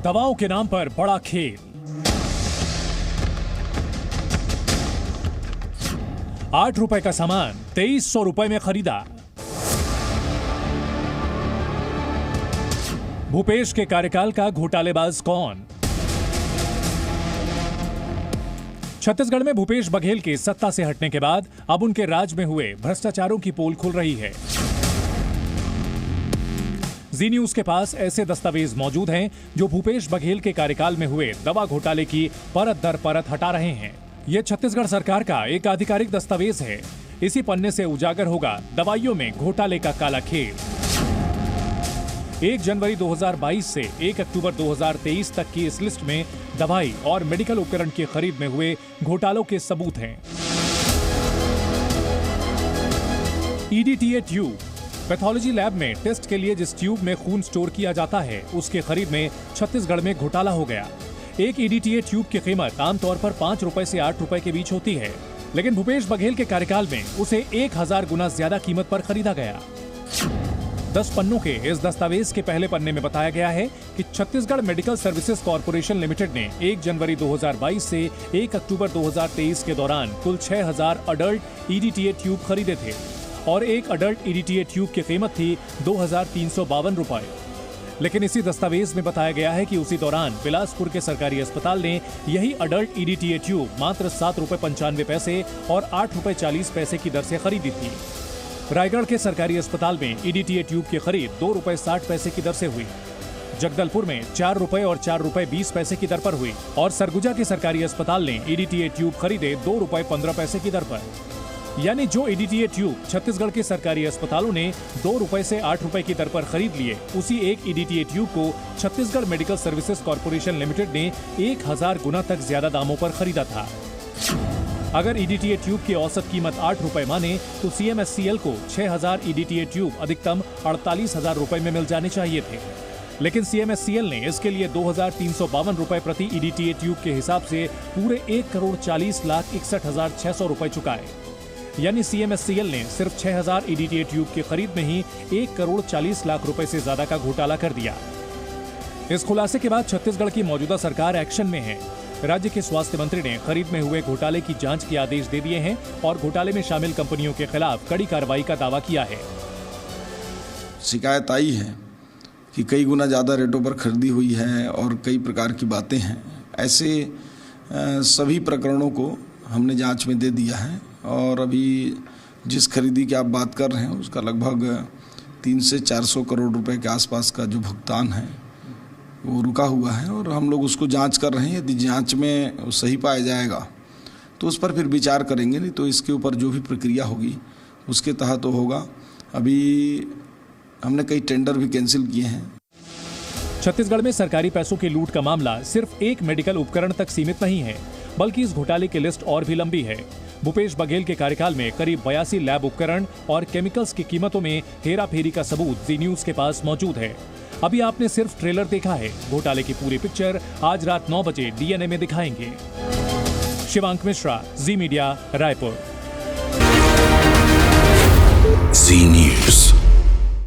दवाओं के नाम पर बड़ा खेल। 8 रुपए का सामान 2300 रुपए में खरीदा। भूपेश के कार्यकाल का घोटालेबाज कौन? छत्तीसगढ़ में भूपेश बघेल के सत्ता से हटने के बाद अब उनके राज में हुए भ्रष्टाचारों की पोल खुल रही है। जी न्यूज के पास ऐसे दस्तावेज मौजूद हैं जो भूपेश बघेल के कार्यकाल में हुए दवा घोटाले की परत दर परत हटा रहे हैं। यह छत्तीसगढ़ सरकार का एक आधिकारिक दस्तावेज है। इसी पन्ने से उजागर होगा दवाइयों में घोटाले का काला खेल। 1 जनवरी 2022 से 1 अक्टूबर 2023 तक की इस लिस्ट में दवाई और मेडिकल उपकरण की खरीद में हुए घोटालों के सबूत हैं। EDTA ट्यूब, पैथोलॉजी लैब में टेस्ट के लिए जिस ट्यूब में खून स्टोर किया जाता है, उसके खरीद में छत्तीसगढ़ में घोटाला हो गया। एक EDTA ट्यूब की कीमत आमतौर पर 5 रुपए से 8 रुपए के बीच होती है, लेकिन भूपेश बघेल के कार्यकाल में उसे 1000 गुना ज्यादा कीमत पर खरीदा गया। 10 पन्नों के इस दस्तावेज के पहले पन्ने में बताया गया है कि Chhattisgarh medical services corporation limited ने 1 जनवरी 2022 से 1 अक्टूबर 2023 के दौरान कुल 6000 अडल्ट EDTA ट्यूब खरीदे थे और एक अडल्ट EDTA ट्यूब की कीमत थी 2352 रुपए। लेकिन इसी दस्तावेज में बताया गया है कि उसी दौरान बिलासपुर के सरकारी अस्पताल ने यही अडल्ट EDTA ट्यूब मात्र 7 रुपए 95 पैसे और 8 रुपए 40 पैसे की दर से खरीदी थी। रायगढ़ के सरकारी अस्पताल में EDTA ट्यूब की खरीद 2 रुपए 60 पैसे की दर से हुई। जगदलपुर में 4 रुपए और 4 रुपए 20 पैसे की दर पर हुई और सरगुजा के सरकारी अस्पताल ने EDTA ट्यूब खरीदे 2 रुपए 15 पैसे की दर पर। यानी जो EDTA ट्यूब छत्तीसगढ़ के सरकारी अस्पतालों ने 2 रुपए से 8 रुपए की दर पर खरीद लिए, उसी एक EDTA ट्यूब को Chhattisgarh medical services corporation limited ने 1000 गुना तक ज्यादा दामों पर खरीदा था। अगर EDTA ट्यूब की औसत कीमत 8 रुपए माने तो CMSCL को 6000 EDTA ट्यूब अधिकतम 48,000 रुपए में मिल जाने चाहिए थे, लेकिन CMSCL ने इसके लिए 2352 रुपए प्रति EDTA ट्यूब के हिसाब से पूरे 1,40,61,600 रुपए चुकाए। यानी CMSCL ने सिर्फ 6000 EDTA ट्यूब की खरीद में ही 1,40,00,000 रुपए से ज्यादा का घोटाला कर दिया। इस खुलासे के बाद छत्तीसगढ़ की मौजूदा सरकार एक्शन में है। राज्य के स्वास्थ्य मंत्री ने खरीद में हुए घोटाले की जांच के आदेश दे दिए हैं और घोटाले में शामिल कंपनियों के खिलाफ कड़ी कार्रवाई का दावा किया है। शिकायत आई है कि कई गुना ज़्यादा रेटों पर खरीदी हुई है और कई प्रकार की बातें हैं। ऐसे सभी प्रकरणों को हमने जांच में दे दिया है और अभी जिस खरीदी की आप बात कर रहे हैं उसका लगभग 300 से 400 करोड़ रुपए के आसपास का जो भुगतान है वो रुका हुआ है और हम लोग उसको जांच कर रहे हैं। यदि जांच में सही पाया जाएगा तो उस पर फिर विचार करेंगे, नहीं तो इसके ऊपर जो भी प्रक्रिया होगी उसके तहत तो होगा। अभी हमने कई टेंडर भी कैंसिल किए हैं। छत्तीसगढ़ में सरकारी पैसों की लूट का मामला सिर्फ एक मेडिकल उपकरण तक सीमित नहीं है, बल्कि इस घोटाले की लिस्ट और भी लंबी है। भूपेश बघेल के कार्यकाल में करीब 82 लैब उपकरण और केमिकल्स की कीमतों में हेराफेरी का सबूत जी न्यूज के पास मौजूद है। अभी आपने सिर्फ ट्रेलर देखा है, घोटाले की पूरी पिक्चर आज रात 9 बजे DNA में दिखाएंगे। शिवांक मिश्रा, जी मीडिया, रायपुर। जी न्यूज।